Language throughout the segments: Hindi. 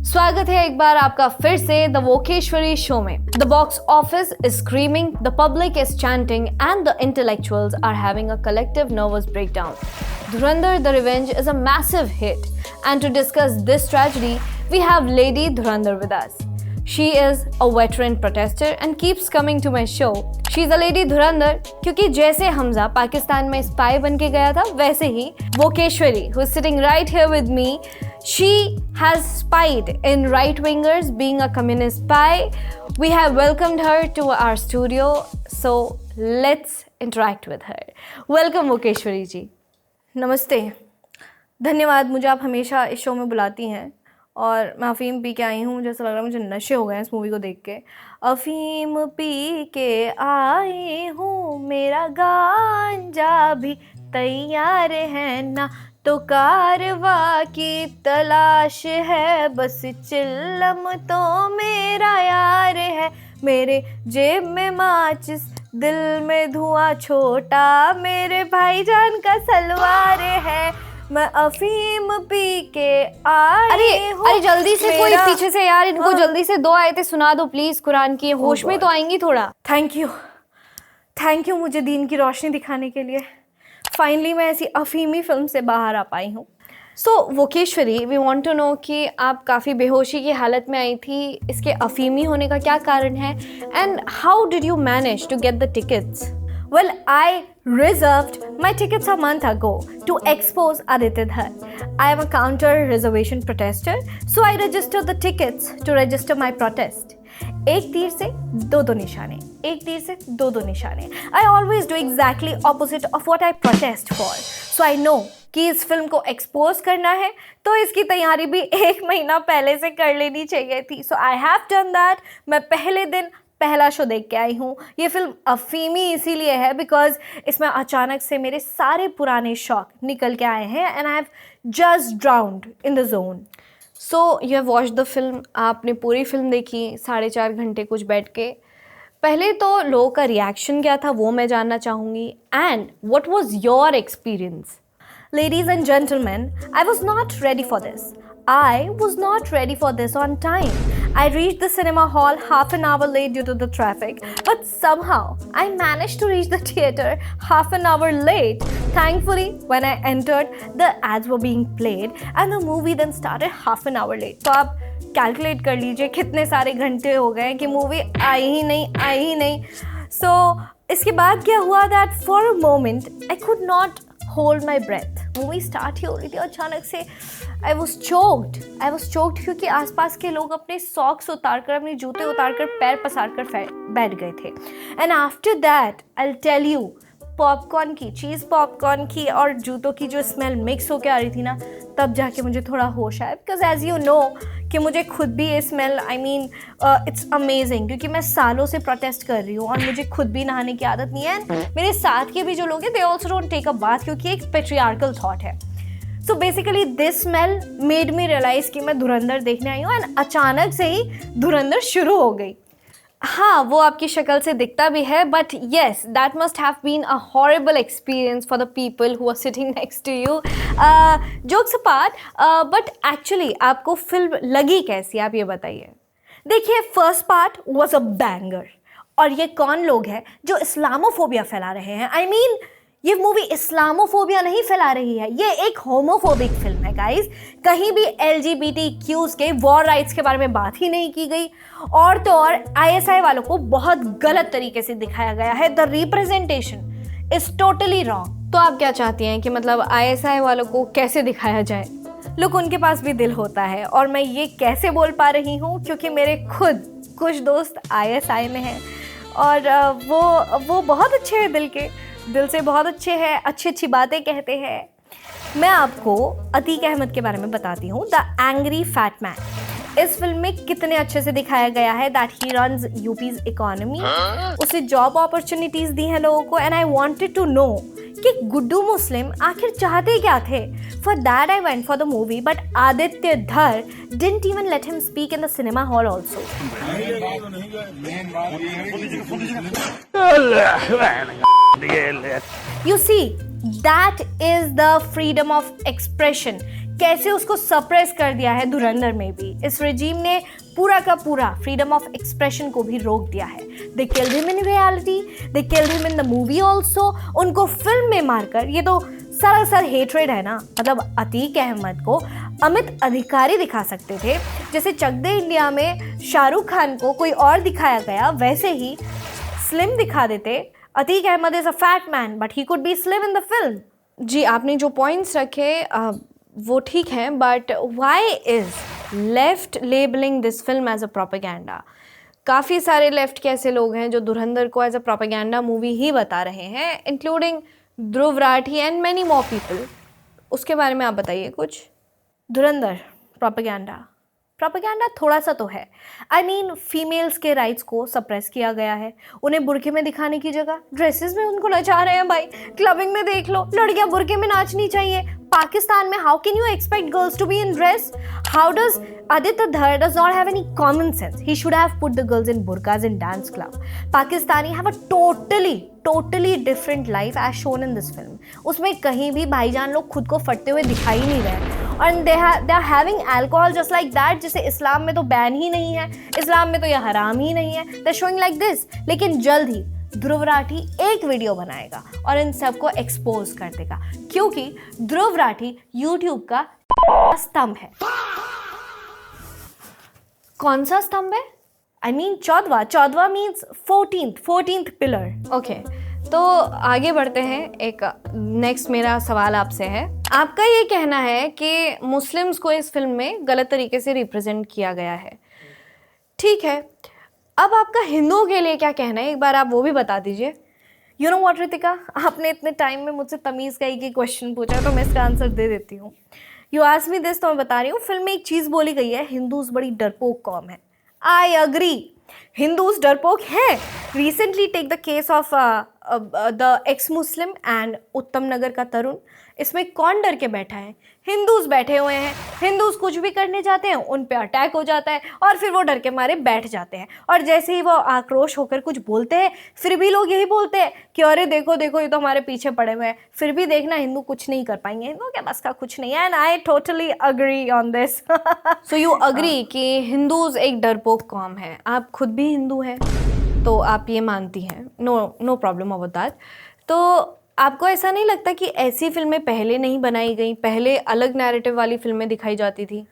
स्वागत है एक बार आपका फिर से द वोकेश्वरी शो में। The box office is screaming, the public is chanting and the intellectuals are having a collective nervous breakdown. Dhurandhar The Revenge is a massive hit, and to discuss this tragedy, we have Lady Dhurandhar with us. She is a veteran protester and keeps coming to my show. She's a Lady Dhurandhar क्योंकि जैसे हमजा पाकिस्तान में स्पाई बन के गया था, वैसे ही वोकेश्वरी, who is sitting right here with me, she has spied in right-wingers being a communist spy. We have welcomed her to our studio, so let's interact with her. Welcome वोकेश्वरी जी। नमस्ते, धन्यवाद। मुझे आप हमेशा इस शो में बुलाती हैं और मैं अफ़ीम पी के आई हूँ। मुझे ऐसा लग रहा है मुझे नशे हो गए हैं इस मूवी को देख के। अफ़ीम पी के आई हूँ, मेरा गांजा भी तैयार है ना, तो कारवा की तलाश है, बस चिल्लम तो मेरा यार है। मेरे जेब में माचिस, दिल में धुआं छोटा, मेरे भाईजान का सलवार है, मैं अफीम पी के आई हूँ। अरे जल्दी से कोई पीछे से यार, इनको जल्दी से 2 आयतें सुना दो प्लीज कुरान की। होश में तो आएंगी थोड़ा। थैंक यू मुझे दीन की रोशनी दिखाने के लिए। फाइनली मैं ऐसी अफीमी फिल्म से बाहर आ पाई हूँ। सो वोकेश्वरी, वी वांट टू नो कि आप काफ़ी बेहोशी की हालत में आई थी, इसके अफीमी होने का क्या कारण है, and how did you manage to get the tickets? Well, I reserved my tickets a month ago to expose Aditya Dhar. I am a counter reservation protester, so I registered the tickets to register my protest. एक तीर से दो निशाने, एक तीर से दो निशाने। I always do exactly opposite of what I protest for. So I know कि इस फिल्म को एक्सपोज करना है, तो इसकी तैयारी भी 1 महीना पहले से कर लेनी चाहिए थी। So I have done that. मैं पहले दिन पहला शो देख के आई हूँ। ये फिल्म अफीमी इसीलिए है बिकॉज इसमें अचानक से मेरे सारे पुराने शौक निकल के आए हैं and I have just ड्राउन्ड in the zone. So you have watch the film, आपने पूरी फिल्म देखी 4.5 घंटे कुछ बैठ के। पहले तो लोगों का रिएक्शन क्या था वो मैं जानना चाहूँगी, and what was your experience? Ladies and gentlemen, I was not ready for this. I was not ready for this on time. I reached the cinema hall half an hour late due to the traffic, but somehow I managed to reach the theater half an hour late. Thankfully, when I entered, the ads were being played and the movie then started half an hour late. तो आप कैलकुलेट कर लीजिए कितने सारे घंटे हो गए कि मूवी आई ही नहीं। So इसके बाद क्या हुआ that for a moment I could not hold my breath. Movie start ही हो रही थी, अचानक से I was choked क्योंकि आसपास के लोग अपने सॉक्स उतार कर, अपने जूते उतार कर, पैर पसार कर बैठ गए थे। And after that I'll tell you, popcorn की, चीज़ पॉपकॉर्न की और जूतों की जो स्मेल मिक्स होकर आ रही थी ना, तब जाके मुझे थोड़ा होश आया। बिकॉज एज यू नो कि मुझे खुद भी ये स्मेल इट्स अमेजिंग, क्योंकि मैं सालों से प्रोटेस्ट कर रही हूँ और मुझे खुद भी नहाने की आदत नहीं है। मेरे साथ के भी जो लोग हैं they also don't take a bath, क्योंकि एक पेट्रियार्कल थॉट है। So basically this smell made me realize कि मैं धुरंधर देखने आई हूँ एंड अचानक से ही धुरंधर शुरू हो गई। हाँ, वो आपकी शक्ल से दिखता भी है, but yes that must have been a horrible experience for the people who are sitting next to you. Jokes apart, but actually आपको फिल्म लगी कैसी, आप ये बताइए। देखिए, first part was a banger. और ये कौन लोग हैं जो इस्लामोफोबिया फैला रहे हैं? ये मूवी इस्लामोफोबिया नहीं फैला रही है, ये एक होमोफोबिक फिल्म है गाइस। कहीं भी LGBTQs के वॉर राइट्स के बारे में बात ही नहीं की गई। और तो और ISI वालों को बहुत गलत तरीके से दिखाया गया है। The representation is totally wrong. तो आप क्या चाहती हैं कि मतलब ISI वालों को कैसे दिखाया जाए? लोग, उनके पास भी दिल होता है, और मैं ये कैसे बोल पा रही हूँ क्योंकि मेरे खुद कुछ दोस्त ISI में हैं और वो बहुत अच्छे हैं, दिल से बहुत अच्छे हैं, अच्छी बातें कहते हैं। मैं आपको अतीक अहमद के बारे में बताती हूँ, द एंग्री फैट मैन। इस फिल्म में कितने अच्छे से दिखाया गया है that he runs UP's economy. उसे जॉब अपॉर्चुनिटीज दी हैं लोगों को, and I wanted to know कि गुड्डू मुस्लिम आखिर चाहते क्या थे। For that I went for the movie, but Aditya Dhar didn't even let him speak in the cinema hall also. You see, that is the freedom of expression कैसे उसको सप्रेस कर दिया है धुरंधर में भी। इस रेजिम ने पूरा का पूरा फ्रीडम ऑफ एक्सप्रेशन को भी रोक दिया है। They killed him in reality, they killed him in the movie also. उनको फिल्म में मारकर, ये तो सरासर हेट्रेड है ना। मतलब अतीक अहमद को अमित अधिकारी दिखा सकते थे, जैसे चक दे इंडिया में शाहरुख खान को कोई और दिखाया गया, वैसे ही स्लिम दिखा देते। Atiq Ahmed is a fat man but he could be slim in the film. जी, आपने जो पॉइंट्स रखे वो ठीक हैं, but why is left labelling this film as a propaganda? काफ़ी सारे लेफ्ट के ऐसे लोग हैं जो धुरंधर को एज अ प्रोपेगेंडा मूवी ही बता रहे हैं, including Dhruv Rathee and many more people. उसके बारे में आप बताइए कुछ। धुरंधर प्रोपेगेंडा थोड़ा सा तो है। आई मीन फीमेल्स के राइट्स को सप्रेस किया गया है। उन्हें बुरके में दिखाने की जगह ड्रेसेस में उनको नचा रहे हैं। भाई क्लबिंग में देख लो, लड़कियां बुरके में नाचनी चाहिए। पाकिस्तान में how can you expect girls to be in dress? How does Aditya Dhar does not have any common sense. He should have put the girls in burqas in dance club. Pakistani have a totally different life as shown in this film. उसमें कहीं भी भाईजान लोग खुद को फटते हुए दिखाई नहीं रहे। और they are having alcohol just like that, जिसे इस्लाम में तो बैन ही नहीं है, इस्लाम में तो यह हराम ही नहीं है। They're showing like this. लेकिन जल्द ही ध्रुव राठी एक वीडियो बनाएगा और इन सबको एक्सपोज कर देगा, क्योंकि ध्रुव राठी यूट्यूब का स्तंभ है। कौन सा स्तंभ है? आई मीन चौदवा मीन्स 14th पिलर। ओके, तो आगे बढ़ते हैं। एक नेक्स्ट मेरा सवाल आपसे है, आपका ये कहना है कि मुस्लिम्स को इस फिल्म में गलत तरीके से रिप्रेजेंट किया गया है। ठीक है, अब आपका हिंदुओं के लिए क्या कहना है, एक बार आप वो भी बता दीजिए। यू नो व्हाट रितिका, आपने इतने टाइम में मुझसे तमीज़ का एक क्वेश्चन पूछा तो मैं इसका आंसर दे देती हूँ। यू आस्क मी दिस तो मैं बता रही हूँ। फिल्म में एक चीज़ बोली गई है, हिंदूज बड़ी डरपोक कौम है। आई अग्री, हिंदूज डरपोक हैं। Recently take the case of the ex Muslim and Uttam Nagar का तरुण। इसमें कौन डर के बैठा है? हिंदूज बैठे हुए हैं। हिंदूज कुछ भी करने जाते हैं, उन पे अटैक हो जाता है और फिर वो डर के मारे बैठ जाते हैं। और जैसे ही वो आक्रोश होकर कुछ बोलते हैं, फिर भी लोग यही बोलते हैं कि अरे देखो देखो ये तो हमारे पीछे पड़े हुए हैं। फिर भी देखना हिंदू कुछ नहीं कर पाएंगे, हिंदू के बस का कुछ नहीं है। And I totally agree on this. So you agree कि हिंदूज एक डरपोक कौम है। आप खुद भी हिंदू हैं तो आप ये मानती हैं, नो प्रॉब्लम अबाउट दैट। तो आपको ऐसा नहीं लगता कि ऐसी फिल्में पहले नहीं बनाई गई, पहले अलग नैरेटिव वाली फिल्में दिखाई जाती थी?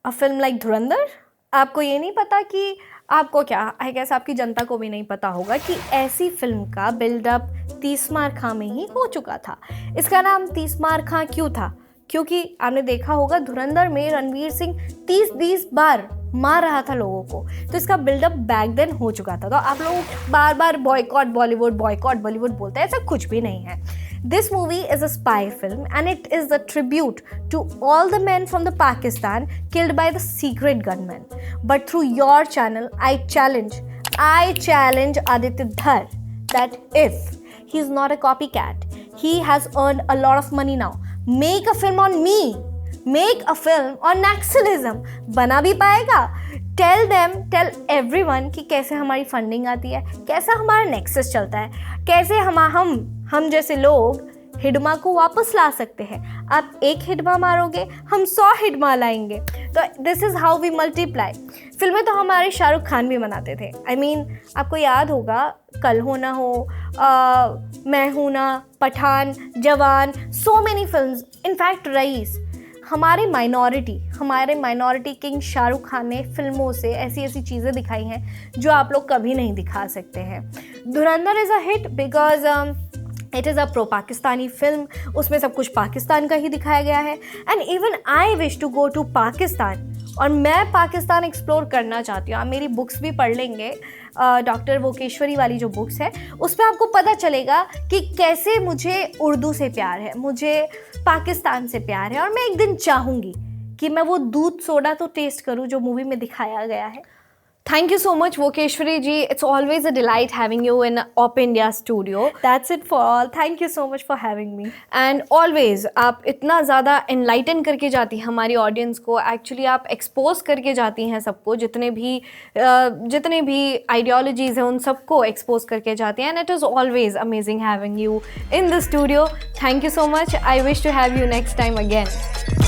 अ फिल्म लाइक धुरंधर, आपको ये नहीं पता कि आपको क्या, आई गेस आपकी जनता को भी नहीं पता होगा कि ऐसी फिल्म का बिल्डअप तीसमार खां में ही हो चुका था। इसका नाम तीसमार खां क्यों था? क्योंकि आपने देखा होगा धुरंधर में रणवीर सिंह 30-20 बार मार रहा था लोगों को, तो इसका बिल्डअप बैक देन हो चुका था। तो आप लोग बार बार बॉयकॉट बॉलीवुड बोलते हैं, ऐसा कुछ भी नहीं है। This movie is a spy film and it is the tribute to all the men from the Pakistan killed by the secret gunmen. But through your channel, I challenge Aditya Dhar that if he is not a copycat, he has earned a lot of money now. Make a film on me. Make a film on Naxalism. बना भी पाएगा। Tell everyone कि कैसे हमारी फंडिंग आती है, कैसा हमारा नेक्सस चलता है, कैसे हम जैसे लोग हिडमा को वापस ला सकते हैं। आप एक हिडमा मारोगे, हम 100 हिडमा लाएंगे। तो this is how we multiply. फिल्में तो हमारे शाहरुख खान भी बनाते थे। आई मीन आपको याद होगा, कल हो ना हो, मैं हूं ना, पठान, जवान, so many films, in fact rice. हमारे माइनॉरिटी किंग शाहरुख खान ने फिल्मों से ऐसी चीज़ें दिखाई हैं जो आप लोग कभी नहीं दिखा सकते हैं। Dhurandhar is a hit because it is a pro Pakistani film. उसमें सब कुछ पाकिस्तान का ही दिखाया गया है। And even I wish to go to Pakistan, और मैं पाकिस्तान एक्सप्लोर करना चाहती हूँ। आप मेरी बुक्स भी पढ़ लेंगे, डॉक्टर वोकेश्वरी वाली जो बुक्स है, उसमें आपको पता चलेगा कि कैसे मुझे उर्दू से प्यार है, मुझे पाकिस्तान से प्यार है। और मैं एक दिन चाहूँगी कि मैं वो दूध सोडा तो टेस्ट करूँ जो मूवी में दिखाया गया है। Thank you so much, Vokeshwari ji. It's always a delight having you in Op India studio. That's it for all. Thank you so much for having me. And always आप इतना ज़्यादा enlighten करके जाती हैं हमारी audience को. Actually आप expose करके जाती हैं सबको, जितने भी ideologies हैं उन सबको expose करके जाती हैं. And it is always amazing having you in the studio. Thank you so much. I wish to have you next time again.